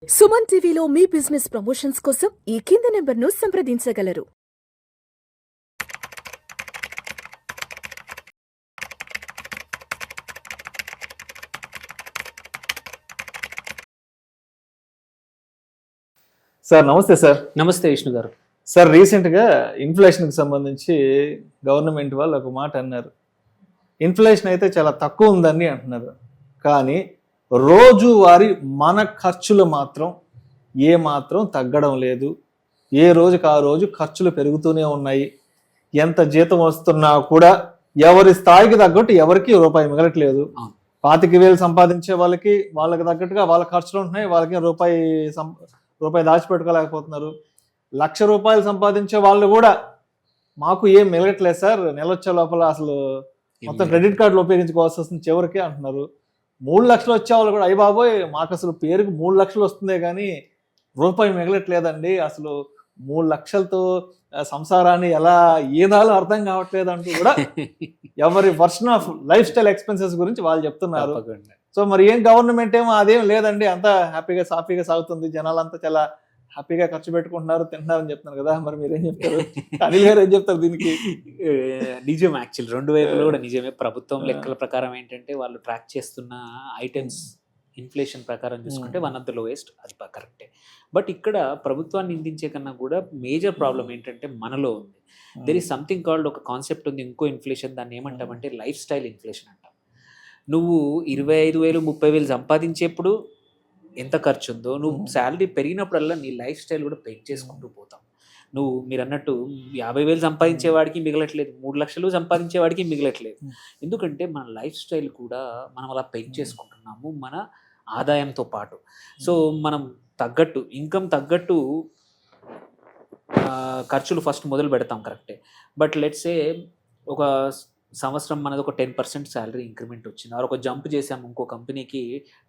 సుమన్ టీవీలో మీ business promotions కోసం ఈ కింది నెంబర్ను సంప్రదించగలరు. సార్ నమస్తే సార్. నమస్తే విష్ణు గారు. సార్ రీసెంట్గా ఇన్ఫ్లేషన్కి సంబంధించి గవర్నమెంట్ వాళ్ళు ఒక మాట అన్నారు. ఇన్ఫ్లేషన్ అయితే చాలా తక్కువ ఉందని అంటున్నారు, కానీ రోజువారీ మన ఖర్చులు మాత్రం మాత్రం తగ్గడం లేదు. ఏ రోజుకి ఆ రోజు ఖర్చులు పెరుగుతూనే ఉన్నాయి. ఎంత జీతం వస్తున్నా కూడా ఎవరి స్థాయికి తగ్గట్టు ఎవరికి రూపాయి మిగలట్లేదు. 25,000 సంపాదించే వాళ్ళకి తగ్గట్టుగా వాళ్ళ ఖర్చులు ఉంటున్నాయి, వాళ్ళకి రూపాయి దాచిపెట్టుకోలేకపోతున్నారు. ₹1,00,000 సంపాదించే వాళ్ళు కూడా మాకు ఏం మిగలట్లేదు సార్, నెల వచ్చే లోపల అసలు మొత్తం క్రెడిట్ కార్డులు ఉపయోగించుకోవాల్సి వస్తుంది చివరికి అంటున్నారు. 3 లక్షలు వచ్చే వాళ్ళు కూడా అయ్యి బాబోయ్ మాకు అసలు పేరుకి 3 లక్షలు వస్తుందే కానీ రూపాయి మిగలట్లేదండి, అసలు 3 లక్షలతో సంసారాన్ని ఎలా ఈదాలో అర్థం కావట్లేదు అంటూ కూడా ఎవరి version of life style expenses గురించి వాళ్ళు చెప్తున్నారు. సో మరి ఏం గవర్నమెంట్ ఏమో అదేం లేదండి, అంతా హ్యాపీగా సాఫీగా సాగుతుంది, జనాలంతా చాలా హ్యాపీగా ఖర్చు పెట్టుకుంటున్నారు తింటున్నారు అని చెప్తున్నారు కదా, మరి మీరేం చెప్తారు? అనిల్ గారు ఏం చెప్తారు దీనికి? నిజం, యాక్చువల్ రెండు వైపులు కూడా నిజమే. ప్రభుత్వం లెక్కల ప్రకారం ఏంటంటే వాళ్ళు ట్రాక్ చేస్తున్న ఐటమ్స్ ఇన్ఫ్లేషన్ ప్రకారం చూసుకుంటే వన్ ఆఫ్ ద లోయెస్ట్, అది కరెక్టే. బట్ ఇక్కడ ప్రభుత్వాన్ని నిందించే కన్నా కూడా మేజర్ ప్రాబ్లం ఏంటంటే మనలో ఉంది. దెర్ ఈస్ సంథింగ్ కాల్డ్, ఒక కాన్సెప్ట్ ఉంది, ఇంకో ఇన్ఫ్లేషన్, దాన్ని ఏమంటామంటే లైఫ్ స్టైల్ ఇన్ఫ్లేషన్ అంటాం. నువ్వు 25,000 30,000 సంపాదించేప్పుడు ఎంత ఖర్చు ఉందో, నువ్వు శాలరీ పెరిగినప్పుడల్లా నీ లైఫ్ స్టైల్ కూడా పెంచ్ చేసుకుంటూ పోతావు. నువ్వు మీరు అన్నట్టు 50,000 సంపాదించేవాడికి మిగలట్లేదు, 3 లక్షలు సంపాదించేవాడికి మిగలట్లేదు. ఎందుకంటే మన లైఫ్ స్టైల్ కూడా మనం అలా పెంచ్ చేసుకుంటున్నాము మన ఆదాయంతో పాటు. సో మనం తగ్గట్టు, ఇన్కమ్ తగ్గట్టు ఖర్చులు ఫస్ట్ మొదలు పెడతాం, కరెక్టే. బట్ లెట్సే ఒక సంవత్సరం మనది ఒక 10% శాలరీ ఇంక్రిమెంట్ వచ్చింది, ఆరు ఒక జంప్ చేసాము, ఇంకో కంపెనీకి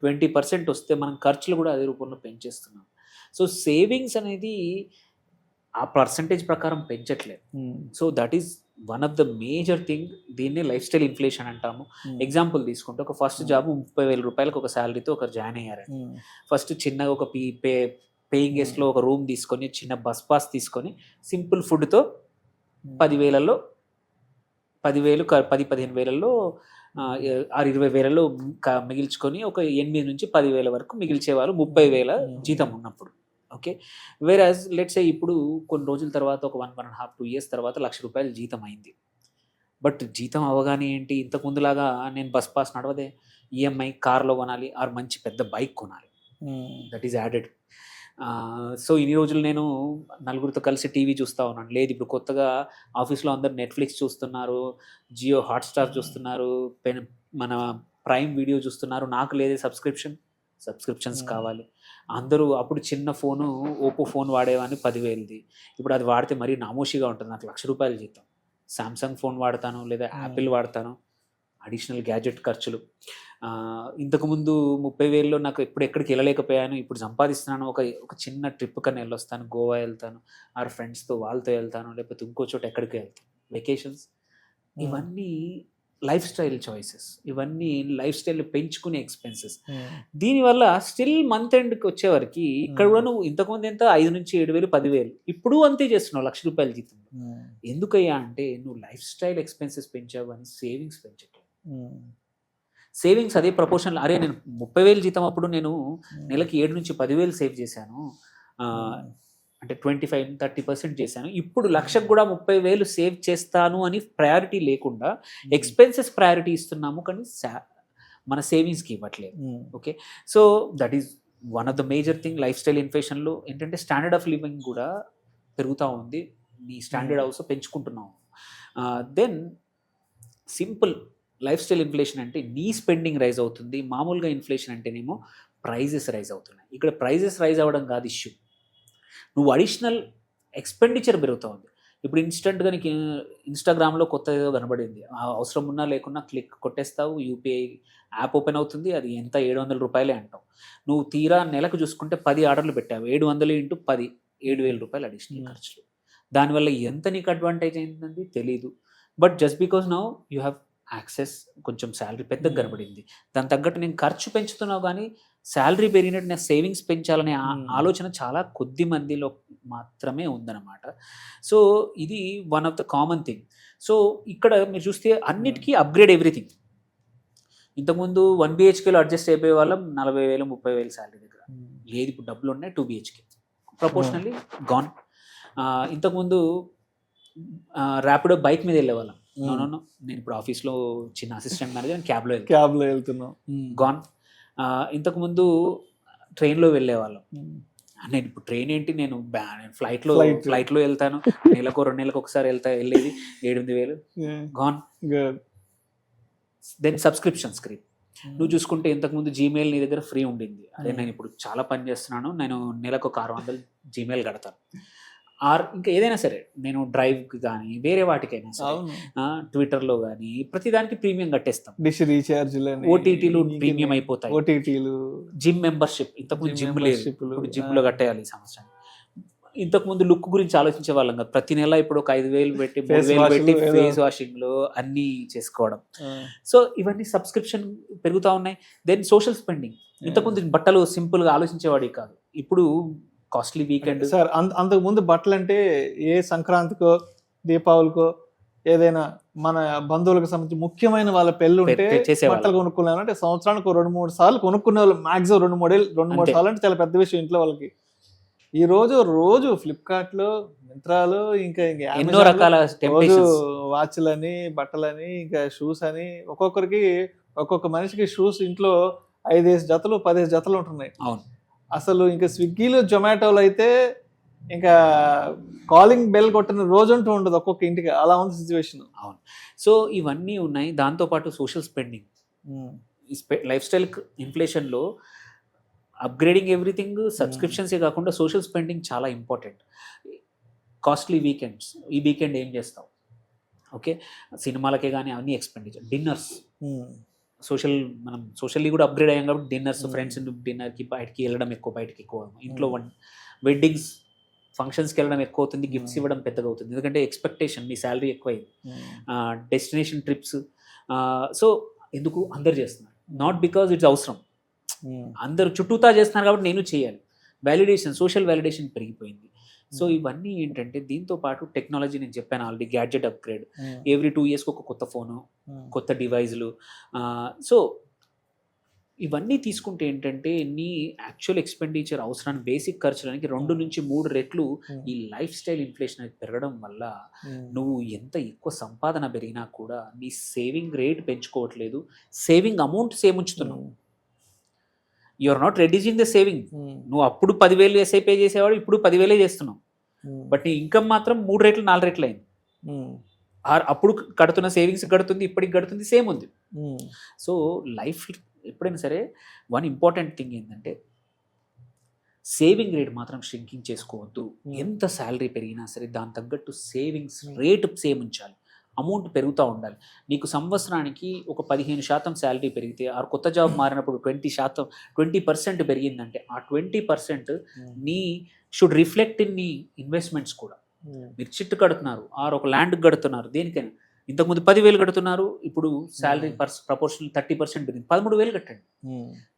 20% వస్తే మనం ఖర్చులు కూడా అదే రూపంలో పెంచేస్తున్నాం. సో సేవింగ్స్ అనేది ఆ పర్సంటేజ్ ప్రకారం పెంచట్లేదు. So that is one of the major thing. దీన్ని లైఫ్ స్టైల్ ఇన్ఫ్లేషన్ అంటాము. ఎగ్జాంపుల్ తీసుకుంటే, ఒక ఫస్ట్ జాబ్ 30,000 రూపాయలకు ఒక శాలరీతో ఒకరు జాయిన్ అయ్యారండి. ఫస్ట్ చిన్నగా ఒక పేయింగ్ గెస్ట్లో ఒక రూమ్ తీసుకొని, చిన్న బస్ పాస్ తీసుకొని, సింపుల్ ఫుడ్తో 10,000లో 10,000 10,000-15,000లో 20,000లో మిగిల్చుకొని ఒక 8 నుంచి 10,000 వరకు మిగిల్చేవారు 30,000 జీతం ఉన్నప్పుడు. ఓకే, వేరాజ్ లెట్స్ సే ఇప్పుడు కొన్ని రోజుల తర్వాత ఒక 1.5 2 years తర్వాత ₹1,00,000 జీతం అయింది. బట్ జీతం అవగానే ఏంటి, ఇంతకు ముందులాగా నేను బస్ పాస్ నడవదే, ఈఎంఐ కార్లో కొనాలి, ఆర్ మంచి పెద్ద బైక్ కొనాలి, దట్ ఈజ్ యాడెడ్. సో ఇన్ని రోజులు నేను నలుగురితో కలిసి టీవీ చూస్తూ ఉన్నాను. లేదు, ఇప్పుడు కొత్తగా ఆఫీస్లో అందరు నెట్ఫ్లిక్స్ చూస్తున్నారు, జియో హాట్స్టార్ చూస్తున్నారు, మన ప్రైమ్ వీడియో చూస్తున్నారు, నాకు లేదే సబ్స్క్రిప్షన్స్ కావాలి. అందరూ అప్పుడు చిన్న ఫోను ఓపో ఫోన్ వాడేవాడిని 10,000ది, ఇప్పుడు అది వాడితే మరీ నామోషిగా ఉంటుంది. నాకు ₹1,00,000 జీతం, శాంసంగ్ ఫోన్ వాడతాను లేదా యాపిల్ వాడతాను, అడిషనల్ గ్యాజెట్ ఖర్చులు. ఇంతకుముందు 30,000లో నాకు ఎక్కడికి వెళ్ళలేకపోయాను, ఇప్పుడు సంపాదిస్తున్నాను, ఒక చిన్న ట్రిప్ కన్నా వెళ్ళొస్తాను, గోవా వెళ్తాను, ఆర్ ఫ్రెండ్స్తో వాళ్ళతో వెళ్తాను, లేకపోతే ఇంకో చోట ఎక్కడికి వెళ్తాను, వెకేషన్స్. ఇవన్నీ లైఫ్ స్టైల్ చాయిసెస్, ఇవన్నీ లైఫ్ స్టైల్ పెంచుకునే ఎక్స్పెన్సెస్. దీనివల్ల స్టిల్ మంత్ ఎండ్కి వచ్చేవరకు ఇక్కడ కూడా నువ్వు ఇంతకుముందు ఎంత 5 నుంచి 7,000 10,000 ఇప్పుడు అంతే చేస్తున్నావు ₹1,00,000 జీతం. ఎందుకయ్యా అంటే నువ్వు లైఫ్ స్టైల్ ఎక్స్పెన్సెస్ పెంచావు అని సేవింగ్స్ పెంచట్లేదు. సేవింగ్స్ అదే ప్రపోర్షన్లో, అరే నేను 30,000 జీతం అప్పుడు నేను నెలకి 7 నుంచి 10,000 సేవ్ చేశాను, అంటే 25-30% చేశాను, ఇప్పుడు 1,00,000 కూడా 30,000 సేవ్ చేస్తాను అని ప్రయారిటీ లేకుండా ఎక్స్పెన్సెస్ ప్రయారిటీ ఇస్తున్నాము, కానీ మన సేవింగ్స్కి ఇవ్వట్లేదు. Okay, so that is one of the major thing. Life style ఇన్ఫ్లేషన్లో ఏంటంటే స్టాండర్డ్ ఆఫ్ లివింగ్ కూడా పెరుగుతూ ఉంది, నీ స్టాండర్డ్ హౌస్ పెంచుకుంటున్నావు. Then simple life style inflation అంటే నీ స్పెండింగ్ రైజ్ అవుతుంది. మామూలుగా ఇన్ఫ్లేషన్ అంటేనేమో ప్రైజెస్ రైజ్ అవుతున్నాయి. ఇక్కడ ప్రైజెస్ రైజ్ అవ్వడం కాదు ఇష్యూ, నువ్వు అడిషనల్ ఎక్స్పెండిచర్ పెరుగుతూ ఉంది. ఇప్పుడు ఇన్స్టెంట్గా నీకు ఇన్స్టాగ్రామ్లో కొత్త ఏదో కనబడింది, అవసరం ఉన్నా లేకున్నా క్లిక్ కొట్టేస్తావు, యూపీఐ యాప్ ఓపెన్ అవుతుంది, అది ఎంత ₹700 అంటావు. నువ్వు తీరా నెలకు చూసుకుంటే 10 ఆర్డర్లు పెట్టావు, 700 × 10 ₹7,000 అడిషనల్ ఖర్చులు. దానివల్ల ఎంత నీకు అడ్వాంటేజ్ అయిందండి తెలీదు. But just because now you have access, కొంచెం శాలరీ పెద్దగా కనబడింది, దాని తగ్గట్టు నేను ఖర్చు పెంచుతున్నావు కానీ శాలరీ పెరిగినట్టు నేను సేవింగ్స్ పెంచాలనే ఆలోచన చాలా కొద్ది మందిలో మాత్రమే ఉందన్నమాట. సో ఇది one of the common thing. So ఇక్కడ మీరు చూస్తే అన్నిటికీ అప్గ్రేడ్ ఎవ్రీథింగ్. ఇంతకుముందు 1 BHKలో అడ్జస్ట్ అయిపోయే వాళ్ళం 40,000 30,000 శాలరీ దగ్గర. లేదు, ఇప్పుడు డబ్బులు ఉన్నాయి 2 BHK ప్రపోర్షనల్లీ గాన్. ఇంతకుముందు ర్యాపిడో బైక్ మీద వెళ్ళేవాళ్ళం. నేను ఇప్పుడు ఆఫీస్లో చిన్న అసిస్టెంట్ మేనేజర్ క్యాబ్లో వెళ్తున్నాం గాన్. ఇంతకుముందు ట్రైన్లో వెళ్ళేవాళ్ళం. నేను ఇప్పుడు ట్రైన్ ఏంటి, నేను ఫ్లైట్లో వెళ్తాను. నెలకు 2 నెలలకు ఒకసారి వెళ్ళేది 8,000 గాన్. దెన్ సబ్స్క్రిప్షన్ స్క్రీన్ నువ్వు చూసుకుంటే ఇంతకుముందు జీమెయిల్ నీ దగ్గర ఫ్రీ ఉండింది. అదే నేను ఇప్పుడు చాలా పని చేస్తున్నాను, నేను నెలకు ఒక 600 జీమెయిల్ కడతాను. ఇంకా ఏదైనా సరే నేను డ్రైవ్కి కానీ వేరే వాటికైనా సరే ట్విట్టర్లో కానీ ప్రతిదానికి ప్రీమియం కట్టేస్తాం. డిష్ రీఛార్జ్లు, ఓటీటీలు ప్రీమియం అయిపోతాయి. ఓటీటీలు, జిమ్ మెంబర్షిప్, ఇంతకుముందు జిమ్ లేదు, ఇప్పుడు జిమ్లో కట్టేయాలి ఈ సంవత్సరం. ఇంతకుముందు లుక్ గురించి ఆలోచించే వాళ్ళం కదా, ప్రతి నెల ఇప్పుడు ఒక 5,000 పెట్టి 3,000 పెట్టి ఫేస్ వాషింగ్లో అన్నీ చేసుకోవడం. సో ఇవన్నీ సబ్స్క్రిప్షన్ పెరుగుతూ ఉన్నాయి. Then social spending. ఇంతకుముందు బట్టలు సింపుల్గా ఆలోచించేవాడి కాదు, ఇప్పుడు కాస్ట్లీ వీకెండ్. సార్ అంతకు ముందు బట్టలు అంటే ఏ సంక్రాంతికో దీపావళికో ఏదైనా మన బంధువులకు సంబంధించి ముఖ్యమైన వాళ్ళ పెళ్ళి ఉంటే బట్టలు కొనుక్కున్నాను అంటే సంవత్సరానికి 2-3 సార్లు కొనుక్కునే వాళ్ళు. మాక్సిమం 2-3 సార్లు అంటే చాలా పెద్ద విషయం ఇంట్లో వాళ్ళకి. ఈ రోజు ఫ్లిప్కార్ట్లో, మింత్రాలో, ఇంకా ఎన్నో రకాల వాచ్లని, బట్టలని, ఇంకా షూస్ అని ఒక్కొక్క మనిషికి షూస్ ఇంట్లో 5 జతలు 10 జతలు ఉంటున్నాయి. అవును. అసలు ఇంకా స్విగ్గీలో జొమాటోలో అయితే ఇంకా కాలింగ్ బెల్ కొట్టిన రోజంటూ ఉండదు ఒక్కొక్క ఇంటికి, అలా ఉంది సిచ్యువేషన్. అవును. సో ఇవన్నీ ఉన్నాయి. దాంతోపాటు సోషల్ స్పెండింగ్, లైఫ్ స్టైల్ ఇన్ఫ్లేషన్లో అప్గ్రేడింగ్ ఎవ్రీథింగ్, సబ్స్క్రిప్షన్సే కాకుండా సోషల్ స్పెండింగ్ చాలా ఇంపార్టెంట్. కాస్ట్లీ వీకెండ్స్, ఈ వీకెండ్ ఏం చేస్తావు? ఓకే, సినిమాలకే కానీ అన్ని ఎక్స్పెండిచర్. డిన్నర్స్, మనం సోషల్లీ కూడా అప్గ్రేడ్ అయ్యాం కాబట్టి డిన్నర్స్, ఫ్రెండ్స్ డిన్నర్కి బయటికి వెళ్ళడం బయటికి ఎక్కువ, ఇంట్లో వెడ్డింగ్స్ ఫంక్షన్స్కి వెళ్ళడం ఎక్కువ అవుతుంది, గిఫ్ట్స్ ఇవ్వడం పెద్దగా అవుతుంది. ఎందుకంటే ఎక్స్పెక్టేషన్, మీ శాలరీ ఎక్కువైంది. Destination trips. సో ఎందుకు అందరు చేస్తున్నారు? నాట్ బికాజ్ ఇట్స్ అవసరం, అందరు చుట్టూతా చేస్తున్నారు కాబట్టి నేను చేయాలి. వ్యాలిడేషన్, సోషల్ వ్యాలిడేషన్ పెరిగిపోయింది. సో ఇవన్నీ ఏంటంటే దీంతో పాటు టెక్నాలజీ, నేను చెప్పాను ఆల్రెడీ, గ్యాడ్జెట్ అప్గ్రేడ్. ఎవ్రీ 2 yearsకి ఒక కొత్త ఫోను, కొత్త డివైజ్లు. సో ఇవన్నీ తీసుకుంటే ఏంటంటే నీ యాక్చువల్ ఎక్స్పెండిచర్ అవసరాన్ని, బేసిక్ ఖర్చులకి 2 నుంచి 3 రెట్లు ఈ లైఫ్ స్టైల్ ఇన్ఫ్లేషన్ అనేది పెరగడం వల్ల నువ్వు ఎంత ఎక్కువ సంపాదన పెరిగినా కూడా నీ సేవింగ్ రేట్ పెంచుకోవట్లేదు, సేవింగ్ అమౌంట్ సేమ్ ఉంచుతున్నావు. You're not reducing the saving. నువ్వు అప్పుడు 10,000 ఎస్ఐ పే చేసేవాడు, ఇప్పుడు 10,000 చేస్తున్నావు. బట్ నీ ఇన్కమ్ మాత్రం 3 రెట్లు 4 రెట్లు అయింది. అప్పుడు కడుతున్న సేవింగ్స్ కడుతుంది, ఇప్పటికి కడుతుంది, సేమ్ ఉంది. సో లైఫ్ ఎప్పుడైనా సరే వన్ ఇంపార్టెంట్ థింగ్ ఏంటంటే సేవింగ్ రేట్ మాత్రం షింకింగ్ చేసుకోవద్దు. ఎంత శాలరీ పెరిగినా సరే దాని తగ్గట్టు సేవింగ్స్ రేట్ సేమ్ ఉంచాలి, అమౌంట్ పెరుగుతూ ఉండాలి. నీకు సంవత్సరానికి ఒక 15% శాలరీ పెరిగితే, ఆ కొత్త జాబ్ మారినప్పుడు 20% పెరిగిందంటే ఆ 20% నీ షుడ్ రిఫ్లెక్ట్ ఇన్ నీ ఇన్వెస్ట్మెంట్స్ కూడా. మీరు చిట్టు కడుతున్నారు, ఒక ల్యాండ్ కడుతున్నారు, దేనికైనా. ఇంతకుముందు 10,000 కడుతున్నారు, ఇప్పుడు శాలరీ ప్రపోర్షనల్ 30% పెరిగింది, 13,000 కట్టండి.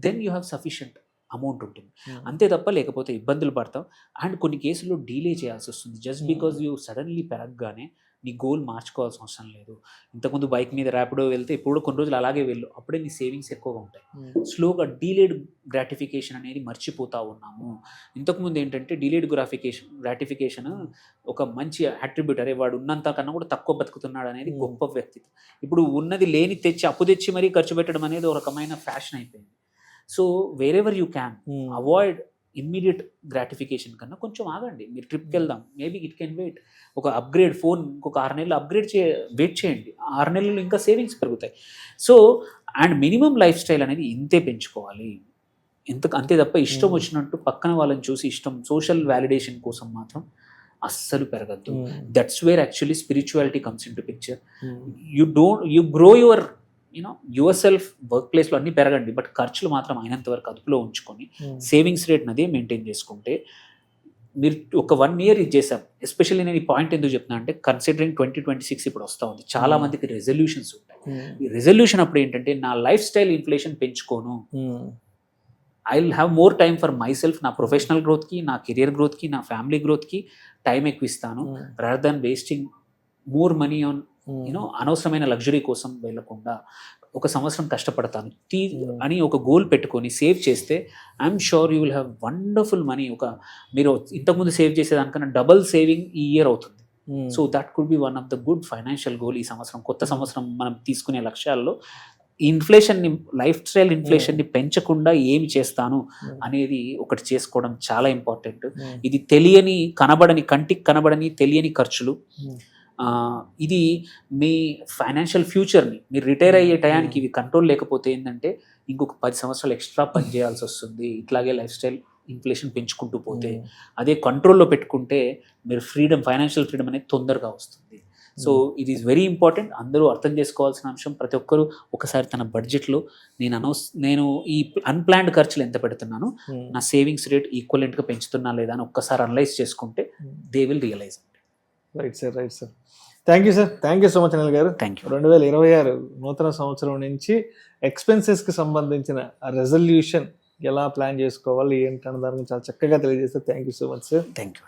Then you have sufficient amount ఉంటుంది. అంతే తప్ప లేకపోతే ఇబ్బందులు పడతాం. అండ్ కొన్ని కేసుల్లో డీలే చేయాల్సి వస్తుంది. జస్ట్ బికాజ్ యూ సడన్లీ పెరగగానే నీ గోల్ మార్చుకోవాల్సిన అవసరం లేదు. ఇంతకుముందు బైక్ మీద ర్యాపిడో వెళ్తే ఇప్పుడు కొన్ని రోజులు అలాగే వెళ్ళు, అప్పుడే నీ సేవింగ్స్ ఎక్కువగా ఉంటాయి. స్లోగా డీలేడ్ గ్రాటిఫికేషన్ అనేది మర్చిపోతూ ఉన్నాము. ఇంతకుముందు ఏంటంటే డీలేడ్ గ్రాటిఫికేషన్ ఒక మంచి అట్రిబ్యూట్. అరే వాడు ఉన్నంత కన్నా కూడా తక్కువ బతుకుతున్నాడు అనేది గొప్ప వ్యక్తిత్వం. ఇప్పుడు ఉన్నది లేని తెచ్చి అప్పు తెచ్చి మరీ ఖర్చు పెట్టడం అనేది ఒక రకమైన ఫ్యాషన్ అయిపోయింది. So wherever you can avoid immediate gratification కన్నా కొంచెం ఆగండి. మీరు ట్రిప్కి వెళ్దాం, మేబీ ఇట్ కెన్ వెయిట్. ఒక అప్గ్రేడ్ ఫోన్ ఇంకొక 6 నెలలు వెయిట్ చేయండి, 6 నెలలు ఇంకా సేవింగ్స్ పెరుగుతాయి. So and minimum life style అనేది ఇంతే పెంచుకోవాలి. అంతే తప్ప ఇష్టం వచ్చినట్టు పక్కన వాళ్ళని చూసి సోషల్ వ్యాలిడేషన్ కోసం మాత్రం అస్సలు పెరగద్దు. That's where actually spirituality comes into picture. You grow yourself work ప్లేస్లో అన్నీ పెరగండి, బట్ ఖర్చులు మాత్రం అయినంత వరకు అదుపులో ఉంచుకొని సేవింగ్స్ రేట్ అదే మెయింటైన్ చేసుకుంటే మీరు ఒక 1 year ఇది చేసాం. ఎస్పెషల్లీ నేను ఈ పాయింట్ ఎందుకు చెప్తున్నా అంటే కన్సిడరింగ్ 2026 ఇప్పుడు వస్తూ ఉంది, చాలా మందికి రెజల్యూషన్స్ ఉంటాయి. ఈ రెజల్యూషన్ అప్పుడు ఏంటంటే నా లైఫ్ స్టైల్ ఇన్ఫ్లేషన్ పెంచుకోను I will have more time for myself, నా ప్రొఫెషనల్ గ్రోత్కి, నా కెరియర్ గ్రోత్కి, నా ఫ్యామిలీ గ్రోత్కి టైం ఎక్కువ ఇస్తాను, rather than wasting more money on అనవసరమైన లగ్జరీ కోసం వెళ్ళకుండా ఒక సంవత్సరం కష్టపడతాను అని ఒక గోల్ పెట్టుకొని సేవ్ చేస్తే I'm sure you will have wonderful money. మీరు ఇంతకుముందు సేవ్ చేసేదానికన్నా డబల్ సేవింగ్ ఈ ఇయర్ అవుతుంది. So that could be one of the good financial goal ఈ సంవత్సరం, కొత్త సంవత్సరం మనం తీసుకునే లక్ష్యాల్లో. ఇన్ఫ్లేషన్ని, లైఫ్ స్టైల్ ఇన్ఫ్లేషన్ని పెంచకుండా ఏమి చేస్తాను అనేది ఒకటి చేసుకోవడం చాలా ఇంపార్టెంట్. ఇది తెలియని, కనబడని, కంటికి కనబడని తెలియని ఖర్చులు. ఇది మీ ఫైనాన్షియల్ ఫ్యూచర్ని, మీరు రిటైర్ అయ్యే టయానికి ఇవి కంట్రోల్ లేకపోతే ఏంటంటే ఇంకొక 10 సంవత్సరాలు ఎక్స్ట్రా పని చేయాల్సి వస్తుంది. ఇట్లాగే లైఫ్ స్టైల్ ఇన్ఫ్లేషన్ పెంచుకుంటూ పోతే. అదే కంట్రోల్లో పెట్టుకుంటే మీరు ఫ్రీడమ్, ఫైనాన్షియల్ ఫ్రీడమ్ అనేది తొందరగా వస్తుంది. సో ఇది ఈజ్ వెరీ ఇంపార్టెంట్. అందరూ అర్థం చేసుకోవాల్సిన అంశం. ప్రతి ఒక్కరూ ఒకసారి తన బడ్జెట్లో నేను ఈ అన్ప్లాన్డ్ ఖర్చులు ఎంత పెడుతున్నాను, నా సేవింగ్స్ రేట్ ఈక్వలెంట్గా పెంచుతున్నా లేదా అని ఒక్కసారి అనలైజ్ చేసుకుంటే they will realise. Right sir, right sir. Thank you sir, thank you so much Anil గారు. Thank you. 2026 నూతన సంవత్సరం నుంచి ఎక్స్పెన్సెస్కి సంబంధించిన రెజల్యూషన్ ఎలా ప్లాన్ చేసుకోవాలి ఏంటన్న దాని గురించి చాలా చక్కగా తెలియజేస్తారు. Thank you so much sir. Thank you.